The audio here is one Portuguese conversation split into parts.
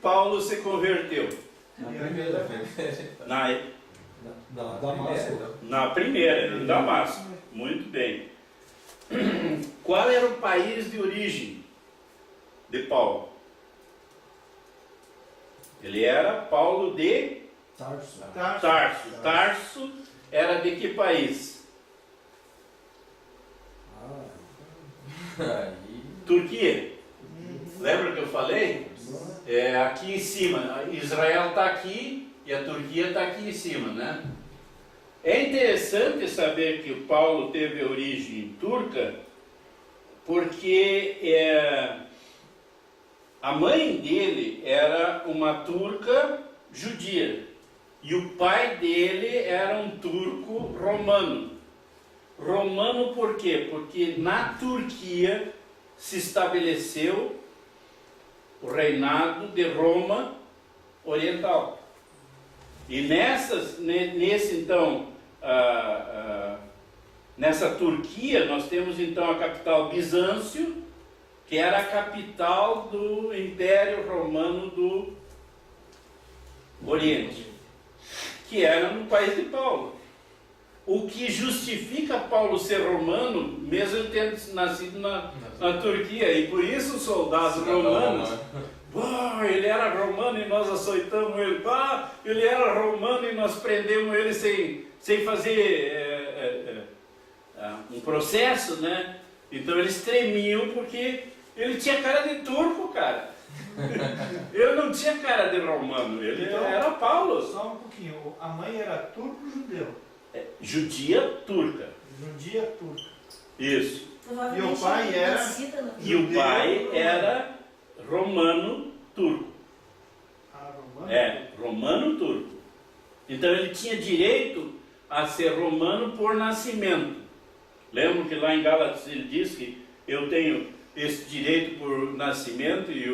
Paulo se converteu? Na primeira vez. Na primeira, em Damasco. Muito bem. Qual era o país de origem de Paulo? Ele era Paulo de Tarso. Tarso era de que país? Turquia. Lembra que eu falei? É aqui em cima. Israel está aqui e a Turquia está aqui em cima, né? É interessante saber que o Paulo teve origem turca, porque a mãe dele era uma turca judia e o pai dele era um turco romano. Romano por quê? Porque na Turquia se estabeleceu o reinado de Roma Oriental. E nessa Turquia nós temos então a capital Bizâncio, que era a capital do Império Romano do Oriente, que era no país de Paulo. O que justifica Paulo ser romano, mesmo ele tendo nascido na Turquia, e por isso os soldados romanos, ele era romano e nós açoitamos ele, ele era romano e nós prendemos ele sem fazer um processo, né? Então eles tremiam porque ele tinha cara de turco, cara. Ele não tinha cara de romano, ele então, era Paulo. Só um pouquinho, a mãe era turco-judeu? Judia turca. Judia turca. Isso. E o pai era? E o pai era romano turco. Romano? Romano turco. Então ele tinha direito a ser romano por nascimento. Lembra que lá em Gálatas ele diz que eu tenho esse direito por nascimento e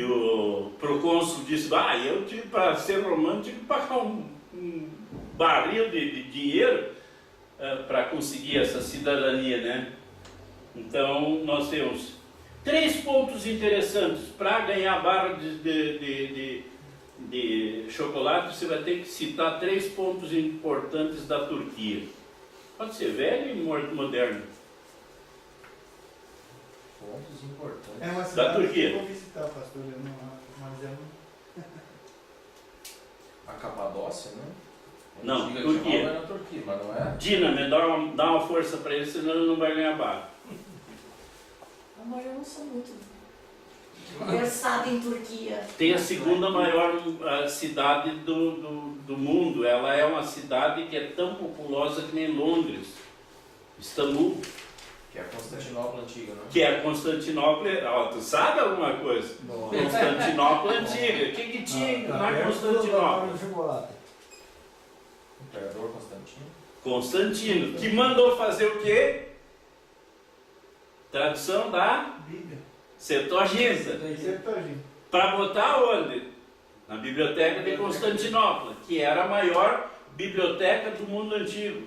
o procônsul disse, eu tive para ser romano, tive que pagar um barril de dinheiro para conseguir essa cidadania, né? Então nós temos 3 pontos interessantes. Para ganhar a barra de chocolate, você vai ter que citar 3 pontos importantes da Turquia. Pode ser velho e moderno. Pontos importantes. É uma Da cidade Turquia. que eu vou visitar, pastor. Mas eu não... A Capadócia, né? Não, Turquia. Turquia. Era Turquia, mas não é? Dina, dá uma força para ele, senão ele não vai ganhar barra. Amor, eu não sou muito versada em Turquia. Tem a segunda maior cidade do mundo. Ela é uma cidade que é tão populosa que nem Londres, Istambul. Que é a Constantinopla antiga, né? Que é a Constantinopla. Tu sabe alguma coisa? Constantinopla antiga. O que tinha na Constantinopla? Imperador Constantino. Constantino, que mandou fazer o quê? Tradução da Bíblia. Septuaginta. Para botar onde? Na biblioteca de Constantinopla, que era a maior biblioteca do mundo antigo.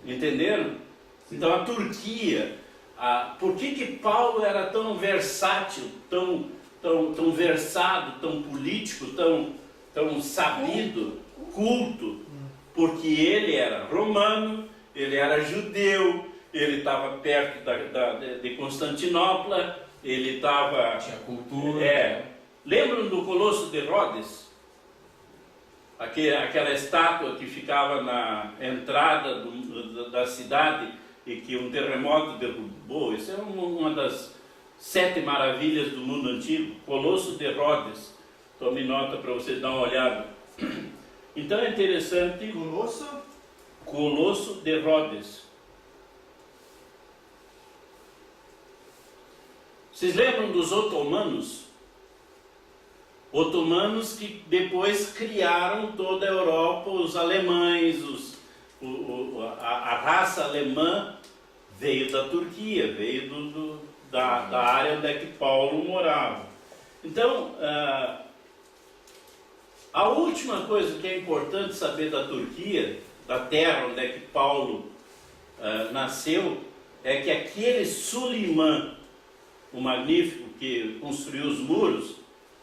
Entenderam? Então a Turquia, por que Paulo era tão versátil, tão versado, tão político, tão sabido, culto? Porque ele era romano, ele era judeu, ele estava perto de Constantinopla, ele estava... Tinha cultura. Lembram do Colosso de Rhodes? Aquela estátua que ficava na entrada da cidade e que um terremoto derrubou. Isso é uma das 7 maravilhas do mundo antigo. Colosso de Rhodes. Tome nota para vocês dar uma olhada. Então é interessante. Colosso de Rhodes. Vocês lembram dos otomanos? Otomanos que depois criaram toda a Europa, os alemães, a raça alemã veio da Turquia, veio da área onde é que Paulo morava. Então, a última coisa que é importante saber da Turquia, da terra onde é que Paulo nasceu, é que aquele Sulimã, o Magnífico, que construiu os muros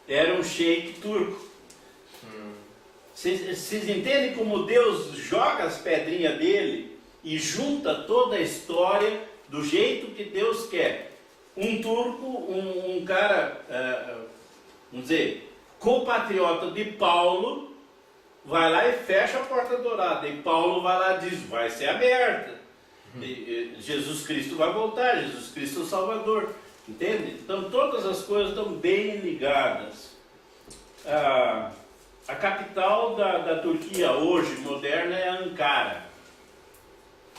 era um sheik turco. Vocês entendem como Deus joga as pedrinhas dele e junta toda a história do jeito que Deus quer? Um turco, um cara, vamos dizer, compatriota de Paulo, vai lá e fecha a porta dourada. E Paulo vai lá e diz, vai ser aberta. E Jesus Cristo vai voltar, Jesus Cristo é o Salvador. Entende? Então todas as coisas estão bem ligadas. A capital da Turquia hoje, moderna, é Ankara.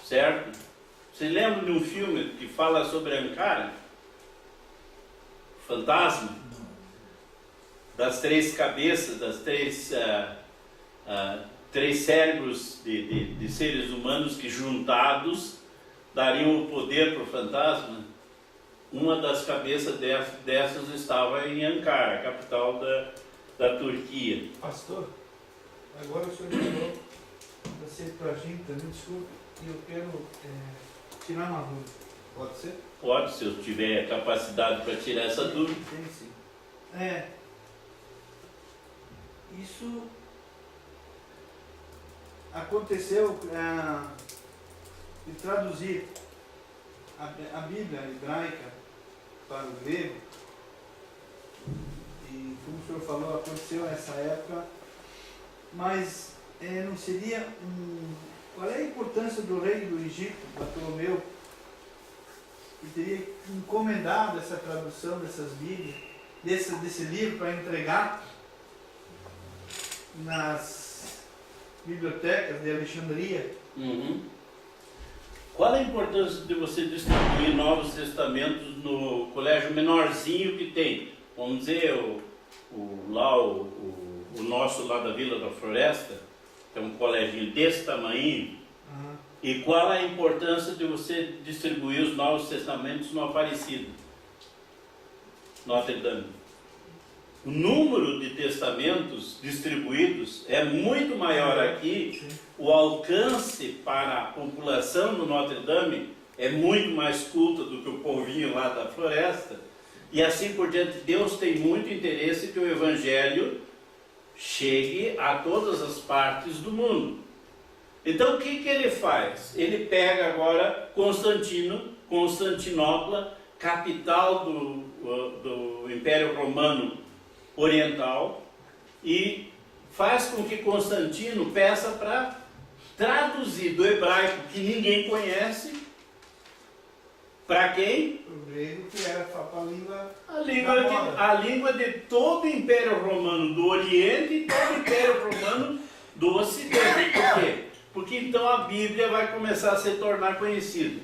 Certo? Você lembra de um filme que fala sobre Ankara? Fantasma? Das três cabeças, das três cérebros de seres humanos que juntados dariam o poder para o fantasma. Uma das cabeças dessas estava em Ankara, a capital da Turquia. Pastor, agora o senhor falou da Septuaginta, me desculpe, e eu quero tirar uma dúvida. Pode ser? Pode, se eu tiver capacidade para tirar essa dúvida. Tem sim. Isso aconteceu de traduzir a Bíblia hebraica para o grego, e como o senhor falou, aconteceu nessa época, mas não seria qual é a importância do rei do Egito, Ptolomeu, que teria encomendado essa tradução dessas Bíblias, desse livro para entregar nas bibliotecas de Alexandria? Qual a importância de você distribuir Novos Testamentos no colégio menorzinho que tem? Vamos dizer, o nosso lá da Vila da Floresta, que é um colégio desse tamanho. E qual a importância de você distribuir os Novos Testamentos no Aparecido, Notre Dame? O número de testamentos distribuídos é muito maior aqui. Sim. O alcance para a população do Notre Dame é muito mais culta do que o povinho lá da floresta. E assim por diante, Deus tem muito interesse que o Evangelho chegue a todas as partes do mundo. Então o que ele faz? Ele pega agora Constantinopla, capital do Império Romano Oriental, e faz com que Constantino peça para traduzir do hebraico, que ninguém conhece, para quem? O grego, que era a língua A língua de todo o Império Romano do Oriente e todo o Império Romano do Ocidente. Por quê? Porque então a Bíblia vai começar a se tornar conhecida.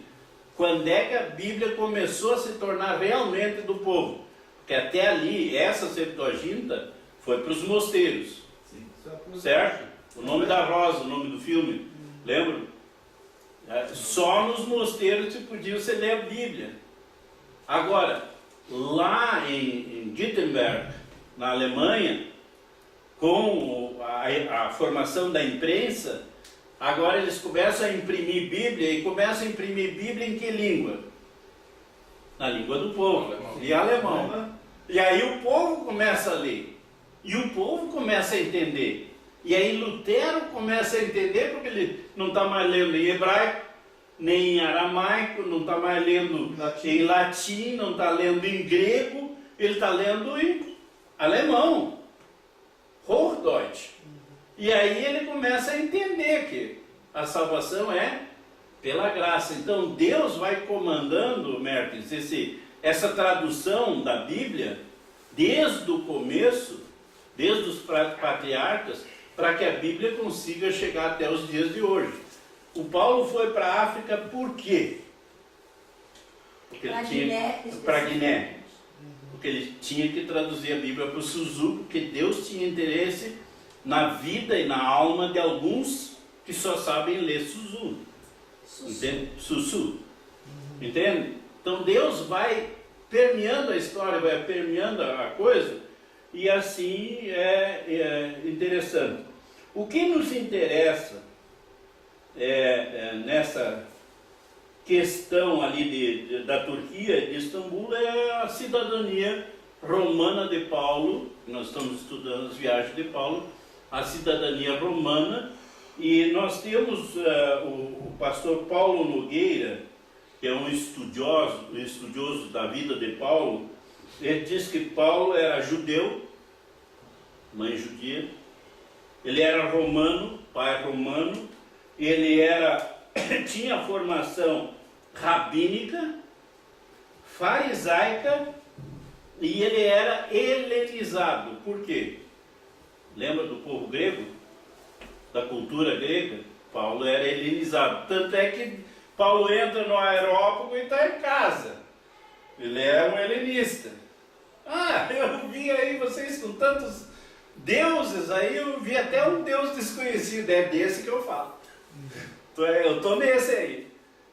Quando é que a Bíblia começou a se tornar realmente do povo? Porque até ali, essa Septuaginta foi para os mosteiros. Certo? O nome da Rosa, o nome do filme, lembra? Só nos mosteiros se podia você ler a Bíblia. Agora, lá em Gutenberg, na Alemanha, com a formação da imprensa, agora eles começam a imprimir Bíblia, e começam a imprimir Bíblia em que língua? Na língua do povo, em alemão. E aí o povo começa a ler, e o povo começa a entender. E aí Lutero começa a entender, porque ele não está mais lendo em hebraico, nem em aramaico, não está mais lendo em latim, não está lendo em grego, ele está lendo em alemão, Hochdeutsch. E aí ele começa a entender que a salvação é pela graça. Então Deus vai comandando, Mertens, essa tradução da Bíblia desde o começo, desde os patriarcas, para que a Bíblia consiga chegar até os dias de hoje. O Paulo foi para a África por quê? Para Guiné. Porque ele tinha que traduzir a Bíblia para o Suzu, porque Deus tinha interesse na vida e na alma de alguns que só sabem ler Suzu. Entende? Sussu. Entende? Então Deus vai permeando a história, vai permeando a coisa, e assim é interessante. O que nos interessa nessa questão ali da Turquia, de Istambul, é a cidadania romana de Paulo, nós estamos estudando as viagens de Paulo, a cidadania romana, e nós temos o pastor Paulo Nogueira, que é um estudioso da vida de Paulo. Ele diz que Paulo era judeu, mãe judia, ele era romano, pai romano, ele tinha formação rabínica, farisaica, e ele era helenizado. Por quê? Lembra do povo grego? Da cultura grega? Paulo era helenizado. Tanto é que Paulo entra no aerópago e está em casa. Ele é um helenista. Ah, eu vi aí vocês com tantos deuses aí, eu vi até um deus desconhecido. É desse que eu falo. Eu estou nesse aí.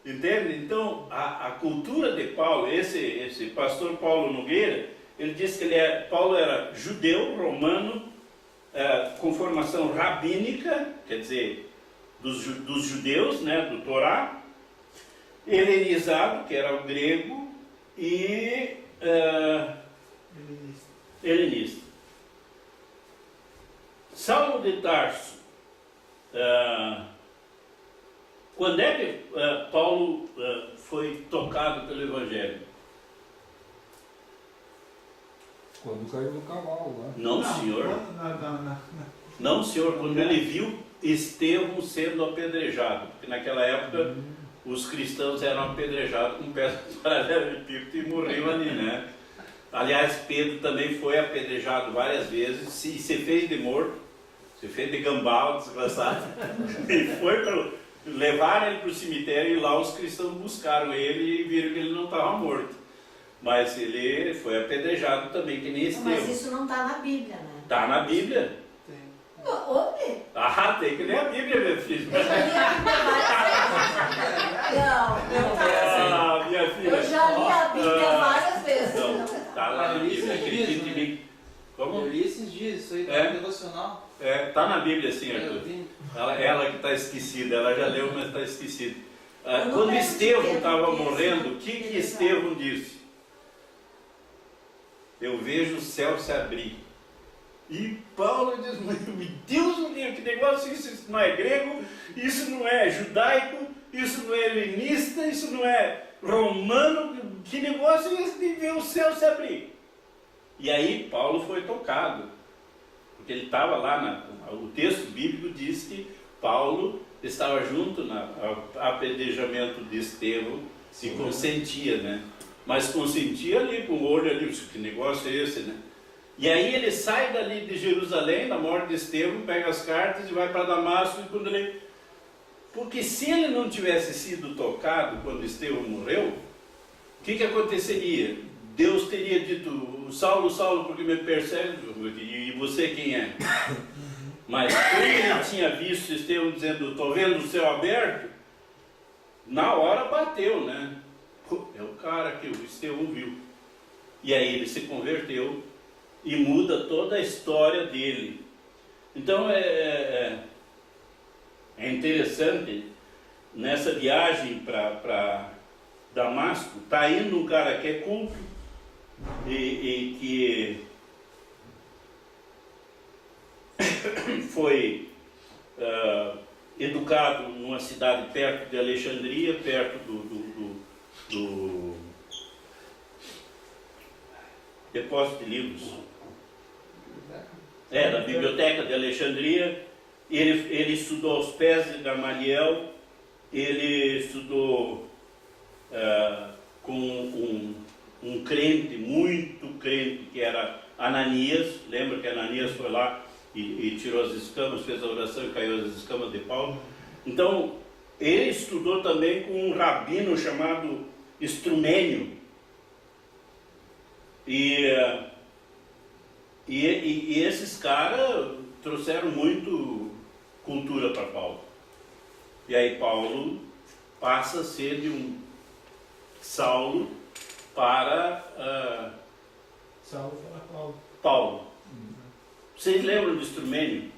Entende? Então, a cultura de Paulo, esse pastor Paulo Nogueira, ele disse que Paulo era judeu, romano, com formação rabínica, quer dizer, dos judeus, né, do Torá, helenizado, que era o grego, e helenista. Saulo de Tarso, quando é que Paulo foi tocado pelo Evangelho? Quando caiu do cavalo lá. Não, senhor. Não, senhor. Quando ele viu Estevão sendo apedrejado. Porque naquela época os cristãos eram apedrejados com pedra de paralelepípedo e morriam ali, né? Aliás, Pedro também foi apedrejado várias vezes. E se fez de morto. Se fez de gambá, desgraçado. E foi para... Levaram ele para o cemitério e lá os cristãos buscaram ele e viram que ele não estava morto. Mas ele foi apedrejado também, que nem Estevão. Mas isso não está na Bíblia, né? Está na Bíblia. Onde? Ah, tem que ler a Bíblia, meu filho. Eu já li a Bíblia várias vezes. Não, Ah, minha filha. eu já li a Bíblia várias vezes. Não, está lá na Bíblia, acredite em mim. Como? Eu li esses dias, isso aí tá no devocional. Está na Bíblia, sim, Eu Arthur. vi. Ela que está esquecida, ela já leu, mas está esquecida. Eu não Quando lembro de Estevão Pedro estava ter morrendo, sido o que apedrejado. Estevão disse? Eu vejo o céu se abrir. E Paulo diz, meu Deus do céu, que negócio isso não é grego, isso não é judaico, isso não é helenista, isso não é romano, que negócio é esse de ver o céu se abrir? E aí Paulo foi tocado, porque ele estava lá, o texto bíblico diz que Paulo estava junto no apedrejamento de Estevão e consentia, né? Mas consentia ali com o olho ali, que negócio é esse, né? E aí ele sai dali de Jerusalém, na morte de Estevão, pega as cartas e vai para Damasco. E quando ele... Porque se ele não tivesse sido tocado quando Estevão morreu, o que aconteceria? Deus teria dito, Saulo, Saulo, porque me persegue? E você quem é? Mas quando ele tinha visto Estevão dizendo, estou vendo o céu aberto, na hora bateu, né? É o cara que o Estevão viu. E aí ele se converteu e muda toda a história dele. Então é interessante, nessa viagem para Damasco, está indo um cara que é culto e que foi educado numa cidade perto de Alexandria, perto do depósito de livros. Da biblioteca de Alexandria. Ele estudou aos pés de Gamaliel, ele estudou com um crente, muito crente, que era Ananias. Lembra que Ananias foi lá e tirou as escamas, fez a oração e caiu as escamas de Paulo? Então, ele estudou também com um rabino chamado Estrumênio. E esses caras trouxeram muito cultura para Paulo. E aí Paulo passa a ser de um Saulo para Saulo para Paulo. Paulo. Vocês lembram do Estrumênio?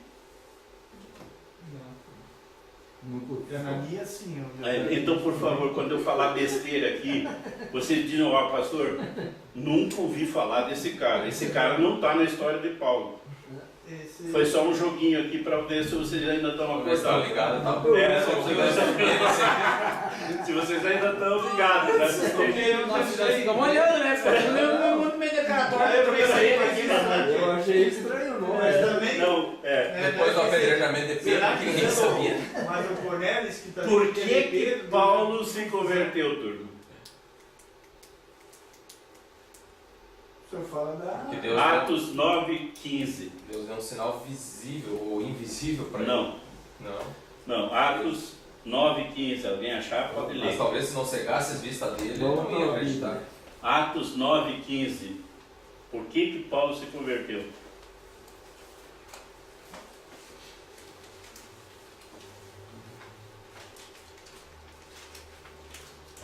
Na minha, sim. eu- Então, por favor, quando eu falar besteira aqui, vocês dizem, ó, pastor, nunca ouvi falar desse cara. Esse cara não está na história de Paulo. Esse- Foi só um joguinho aqui para ver se vocês ainda estão acordados. ligado, tá? Se vocês ainda estão ligados, né? Nós ficamos olhando, né? Ficamos muito meio declaratório. Eu pensei aqui, né? Eu achei estranho o nome. Mas também. Não, Depois do apedrejamento de Pedro, Será que que ninguém sendo- sabia. Mas o Cornélis que também. Por que teve que Pedro, Paulo se converteu, turma? O senhor fala da. Que Deus, Atos 9:15. Deus deu um sinal visível ou invisível para ele. Não, Não. não, Atos 9:15. Alguém achar, pode Mas ler. talvez se não cegasse as vistas dele, ele Vamos não ia lá, acreditar. Atos 9:15. Por que Paulo se converteu?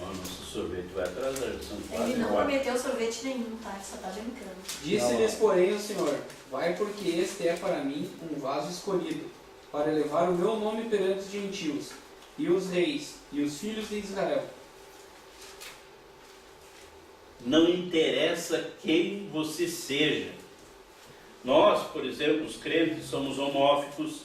Ó, nosso sorvete vai atrasar, são Ele quase não 4. prometeu sorvete nenhum, tá? Ele só tá brincando. Disse-lhes, porém, o Senhor: vai, porque este é para mim um vaso escolhido, para levar o meu nome perante os gentios, e os reis, e os filhos de Israel. Não interessa quem você seja. Nós, por exemplo, os crentes, somos homófobos,